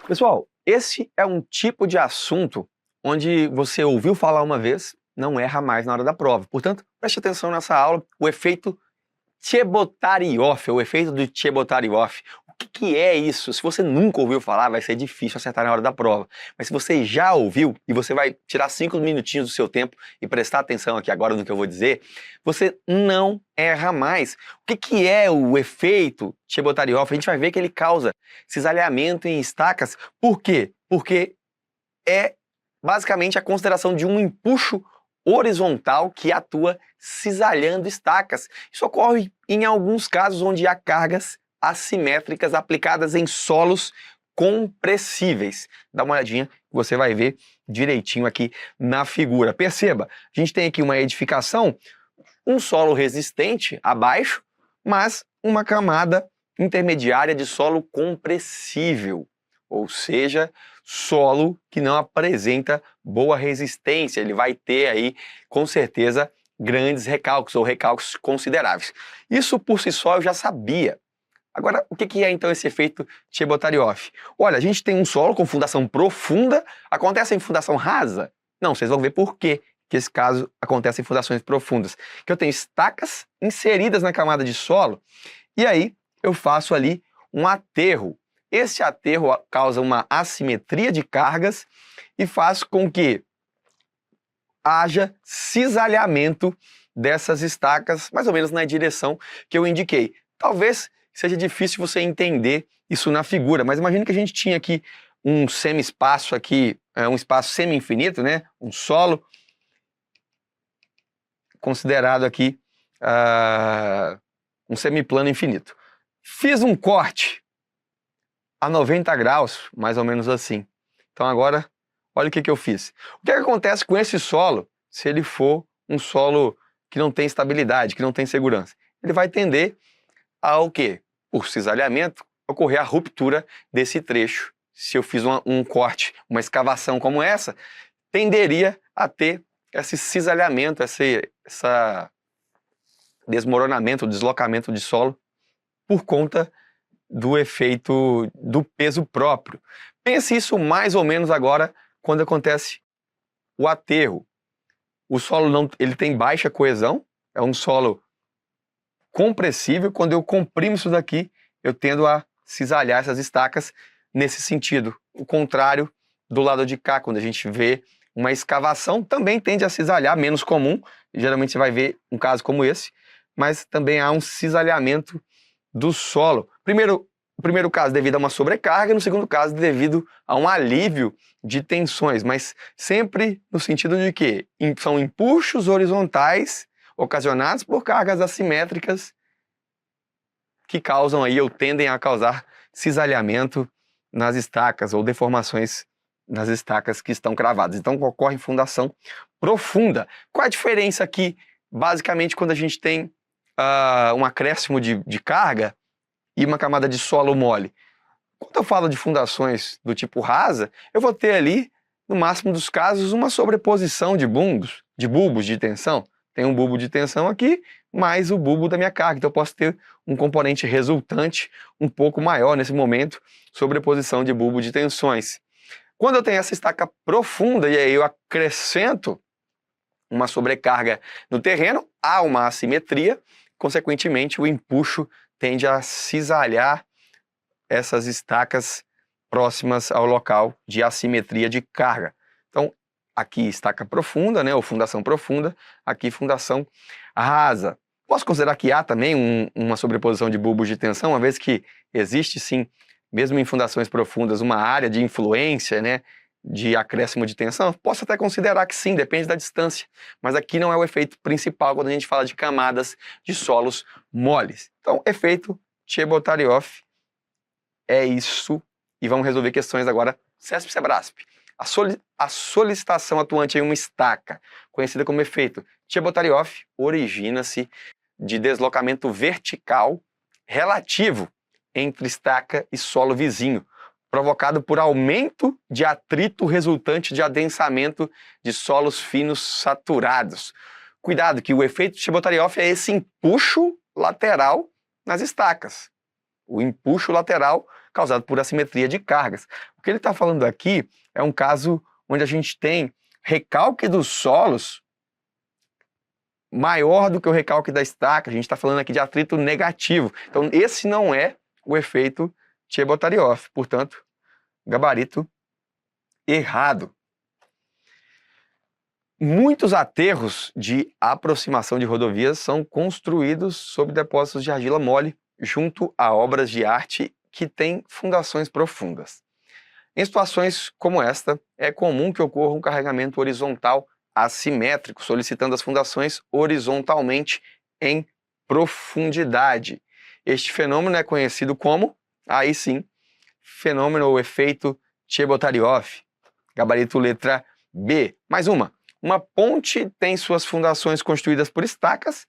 Pessoal, esse é um tipo de assunto onde você ouviu falar uma vez, não erra mais na hora da prova. Portanto, preste atenção nessa aula, o efeito Chebotaryov, o efeito do Chebotaryov. O que é isso? Se você nunca ouviu falar, vai ser difícil acertar na hora da prova. Mas se você já ouviu e você vai tirar 5 minutinhos do seu tempo e prestar atenção aqui agora no que eu vou dizer, você não erra mais. O que é o efeito Chebotaryov? A gente vai ver que ele causa cisalhamento em estacas. Por quê? Porque é basicamente a consideração de um empuxo horizontal que atua cisalhando estacas. Isso ocorre em alguns casos onde há cargas assimétricas aplicadas em solos compressíveis. Dá uma olhadinha que você vai ver direitinho aqui na figura. Perceba, a gente tem aqui uma edificação, um solo resistente abaixo, mas uma camada intermediária de solo compressível, ou seja, solo que não apresenta boa resistência. Ele vai ter aí, com certeza, grandes recalques ou recalques consideráveis. Isso por si só eu já sabia. Agora, o que é então esse efeito Chebotaryov? Olha, a gente tem um solo com fundação profunda, acontece em fundação rasa? Não, vocês vão ver por quê que esse caso acontece em fundações profundas. Que eu tenho estacas inseridas na camada de solo e aí eu faço ali um aterro. Esse aterro causa uma assimetria de cargas e faz com que haja cisalhamento dessas estacas, mais ou menos na direção que eu indiquei. Talvez seja difícil você entender isso na figura, mas imagine que a gente tinha aqui um semi-espaço aqui, um espaço semi-infinito, né? Um solo considerado aqui um semiplano infinito. Fiz um corte a 90 graus, mais ou menos assim. Então agora, olha o que eu fiz. O que acontece com esse solo se ele for um solo que não tem estabilidade, que não tem segurança? Ele vai tender ao quê? Por cisalhamento, ocorrer a ruptura desse trecho. Se eu fiz um corte, uma escavação como essa, tenderia a ter esse cisalhamento, esse desmoronamento, deslocamento de solo por conta do efeito do peso próprio. Pense isso mais ou menos agora quando acontece o aterro. O solo ele tem baixa coesão, é um solo compressível. Quando eu comprimo isso daqui, eu tendo a cisalhar essas estacas nesse sentido. O contrário do lado de cá, quando a gente vê uma escavação, também tende a cisalhar, menos comum. Geralmente você vai ver um caso como esse, mas também há um cisalhamento do solo. O primeiro caso devido a uma sobrecarga, no segundo caso devido a um alívio de tensões, mas sempre no sentido de que são empuxos horizontais ocasionados por cargas assimétricas que causam aí ou tendem a causar cisalhamento nas estacas ou deformações nas estacas que estão cravadas. Então ocorre fundação profunda. Qual a diferença aqui, basicamente, quando a gente tem um acréscimo de carga e uma camada de solo mole? Quando eu falo de fundações do tipo rasa, eu vou ter ali, no máximo dos casos, uma sobreposição de bulbos de tensão. Tem um bulbo de tensão aqui, mais o bulbo da minha carga. Então eu posso ter um componente resultante um pouco maior nesse momento, sobreposição de bulbo de tensões. Quando eu tenho essa estaca profunda e aí eu acrescento uma sobrecarga no terreno, há uma assimetria, consequentemente o empuxo tende a cisalhar essas estacas próximas ao local de assimetria de carga. Então, aqui estaca profunda, né, ou fundação profunda, aqui fundação rasa. Posso considerar que há também uma sobreposição de bulbos de tensão, uma vez que existe sim, mesmo em fundações profundas, uma área de influência, né, de acréscimo de tensão? Posso até considerar que sim, depende da distância, mas aqui não é o efeito principal quando a gente fala de camadas de solos moles. Então, efeito Chebotaryov é isso, e vamos resolver questões agora CESP-CEBRASP. A solicitação atuante em uma estaca, conhecida como efeito Chebotaryov, origina-se de deslocamento vertical relativo entre estaca e solo vizinho, provocado por aumento de atrito resultante de adensamento de solos finos saturados. Cuidado que o efeito Chebotaryov é esse empuxo lateral nas estacas. o empuxo lateral causado por assimetria de cargas. O que ele está falando aqui é um caso onde a gente tem recalque dos solos maior do que o recalque da estaca. A gente está falando aqui de atrito negativo. Então, esse não é o efeito Chebotaryov. Portanto, gabarito errado. Muitos aterros de aproximação de rodovias são construídos sob depósitos de argila mole, junto a obras de arte que têm fundações profundas. Em situações como esta, é comum que ocorra um carregamento horizontal assimétrico, solicitando as fundações horizontalmente em profundidade. Este fenômeno é conhecido como, aí sim, fenômeno ou efeito Chebotaryov. Gabarito letra B. Mais uma. Uma ponte tem suas fundações construídas por estacas.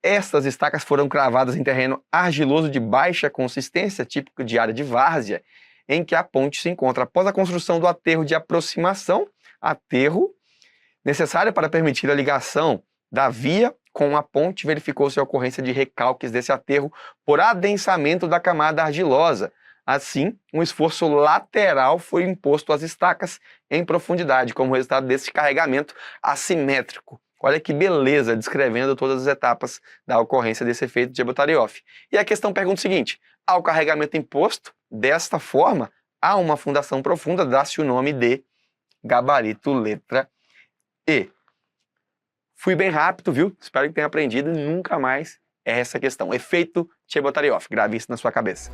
Estas estacas foram cravadas em terreno argiloso de baixa consistência, típico de área de várzea, em que a ponte se encontra. Após a construção do aterro de aproximação, aterro necessário para permitir a ligação da via com a ponte, verificou-se a ocorrência de recalques desse aterro por adensamento da camada argilosa. Assim, um esforço lateral foi imposto às estacas em profundidade, como resultado desse carregamento assimétrico. Olha que beleza, descrevendo todas as etapas da ocorrência desse efeito de Chebotaryov. E a questão pergunta o seguinte: ao carregamento imposto desta forma, há uma fundação profunda, dá-se o nome de gabarito letra E. Fui bem rápido, viu? Espero que tenha aprendido e nunca mais é essa questão. Efeito Chebotaryov. Grave isso na sua cabeça.